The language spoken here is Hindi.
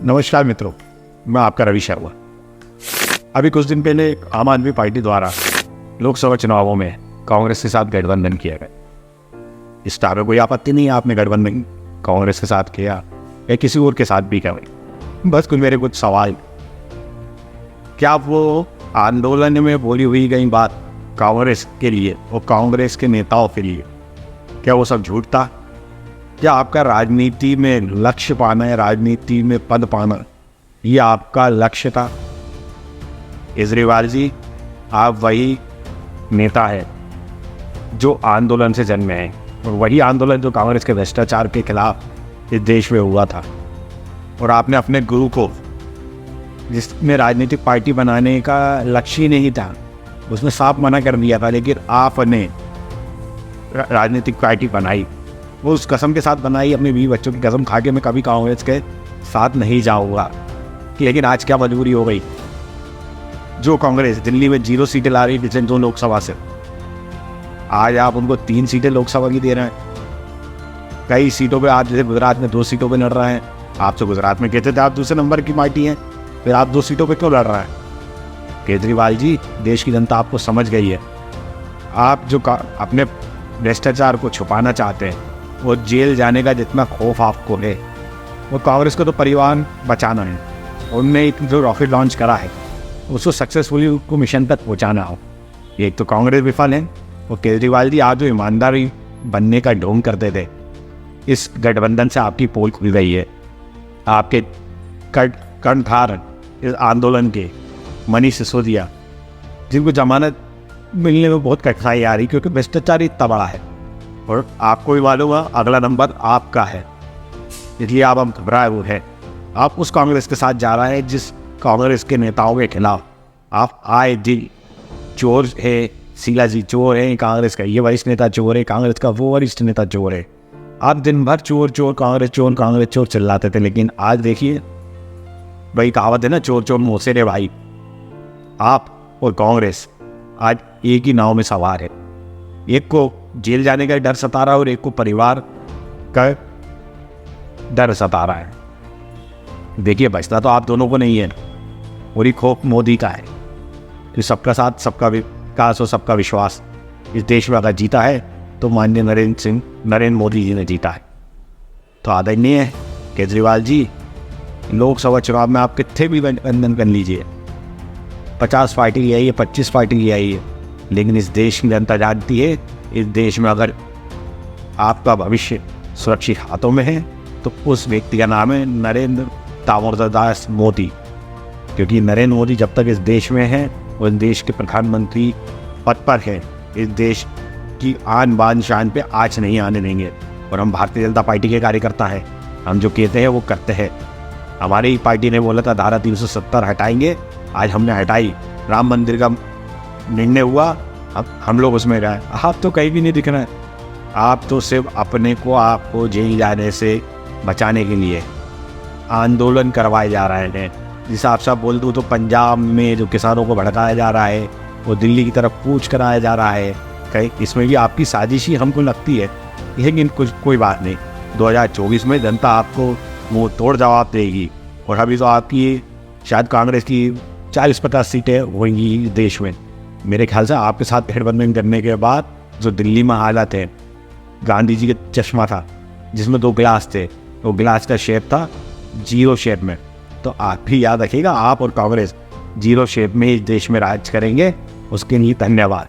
नमस्कार मित्रों, मैं आपका रवि शर्मा। अभी कुछ दिन पहले आम आदमी पार्टी द्वारा लोकसभा चुनावों में कांग्रेस के साथ गठबंधन किया गया। इस टाइम में कोई आपत्ति नहीं है, आपने गठबंधन कांग्रेस के साथ किया या किसी और के साथ भी किया। बस कुछ मेरे कुछ सवाल, क्या वो आंदोलन में बोली हुई गई बात कांग्रेस के लिए और कांग्रेस के नेताओं के लिए, क्या वो सब झूठ था? क्या आपका राजनीति में लक्ष्य पाना है, राजनीति में पद पाना, ये आपका लक्ष्य था? केजरीवाल जी, आप वही नेता है जो आंदोलन से जन्मे हैं और वही आंदोलन जो कांग्रेस के भ्रष्टाचार के खिलाफ इस देश में हुआ था। और आपने अपने गुरु को, जिसमें राजनीतिक पार्टी बनाने का लक्ष्य ही नहीं था, उसमें साफ मना कर दिया था, लेकिन आपने राजनीतिक पार्टी बनाई। वो उस कसम के साथ बनाई, अपने 20 बच्चों की कसम खा के मैं कभी कांग्रेस के साथ नहीं जाऊंगा। लेकिन आज क्या मजबूरी हो गई? जो कांग्रेस दिल्ली में 0 सीटें ला रही थी 2 लोकसभा से, आज आप उनको 3 सीटें लोकसभा की दे रहे हैं। कई सीटों पे आप, जैसे गुजरात में 2 सीटों पे लड़ रहे हैं। आप तो गुजरात में कहते थे आप दूसरे नंबर की पार्टी हैं, फिर आप 2 सीटों पे क्यों लड़ रहे हैं? केजरीवाल जी, देश की जनता आपको समझ गई है। आप जो अपने भ्रष्टाचार को छुपाना चाहते हैं, वो जेल जाने का जितना खौफ आपको है, वो कांग्रेस को तो परिवार बचाना है। उनने जो रॉकेट लॉन्च करा है उसको सक्सेसफुली उनको मिशन तक पहुंचाना हो। एक तो कांग्रेस विफल है, और केजरीवाल जी आप जो ईमानदारी बनने का ढोंग करते थे, इस गठबंधन से आपकी पोल खुल गई है। आपके कर्णधार इस आंदोलन के मनीष सिसोदिया, जिनको जमानत मिलने में बहुत कठिनाई आ रही क्योंकि भ्रष्टाचार इतना बड़ा है और आपको भी मालूम है अगला नंबर आपका है, इसलिए आप हम घबराए हुए हैं। आप उस कांग्रेस के साथ जा रहे हैं जिस कांग्रेस के नेताओं के खिलाफ आप आए दिन चोर है, शीला जी चोर है, कांग्रेस का ये वरिष्ठ नेता चोर है, कांग्रेस का वो वरिष्ठ नेता चोर है। आप दिन भर चोर चोर कांग्रेस चोर चिल्लाते थे, लेकिन आज देखिए, भाई कहावत है ना, चोर चोर मुँह से रे भाई। आप और कांग्रेस आज एक ही नाव में सवार है। एक को जेल जाने का डर सता रहा है और एक को परिवार का डर सता रहा है। देखिए, बचता तो आप दोनों को नहीं है, पूरी खौफ मोदी का है कि सबका साथ, सबका विकास और सबका विश्वास इस देश में अगर जीता है तो माननीय नरेंद्र मोदी जी ने जीता है। तो आदरणीय है केजरीवाल जी, लोकसभा चुनाव में आप कितने भी गठबंधन कर लीजिए, 50 पार्टी ले आइए, 25 पार्टी ले आइए, लेकिन इस देश की जनता जानती है, इस देश में अगर आपका भविष्य सुरक्षित हाथों में है तो उस व्यक्ति का नाम है नरेंद्र दामोदर दास मोदी। क्योंकि नरेंद्र मोदी जब तक इस देश में है, वो इस देश के प्रधानमंत्री पद पर है, इस देश की आन बान शान पे आँच नहीं आने देंगे। और हम भारतीय जनता पार्टी के कार्यकर्ता हैं, हम जो कहते हैं वो करते हैं। हमारी ही पार्टी ने बोला था धारा 370 हटाएंगे, आज हमने हटाई। राम मंदिर का निर्णय हुआ, अब हम लोग उसमें गए। आप तो कहीं भी नहीं दिख रहे हैं। आप तो सिर्फ अपने को, आपको जेल जाने से बचाने के लिए आंदोलन करवाए जा रहे हैं। जिस हिसाब से आप बोल दूँ तो पंजाब में जो किसानों को भड़काया जा रहा है, वो दिल्ली की तरफ कूच कराया जा रहा है, कहीं इसमें भी आपकी साजिश ही हमको लगती है। लेकिन कोई बात नहीं, 2024 में जनता आपको मुँह तोड़ जवाब देगी। और अभी तो आपकी शायद कांग्रेस की 40-50 सीटें होंगी देश में। मेरे ख्याल से आपके साथ गठबंधन करने के बाद जो दिल्ली में हालात है, गांधी जी का चश्मा था जिसमें 2 गिलास थे, वो गिलास का शेप था 0 शेप में। तो आप भी याद रखिएगा, आप और कांग्रेस 0 शेप में इस देश में राज करेंगे। उसके लिए धन्यवाद।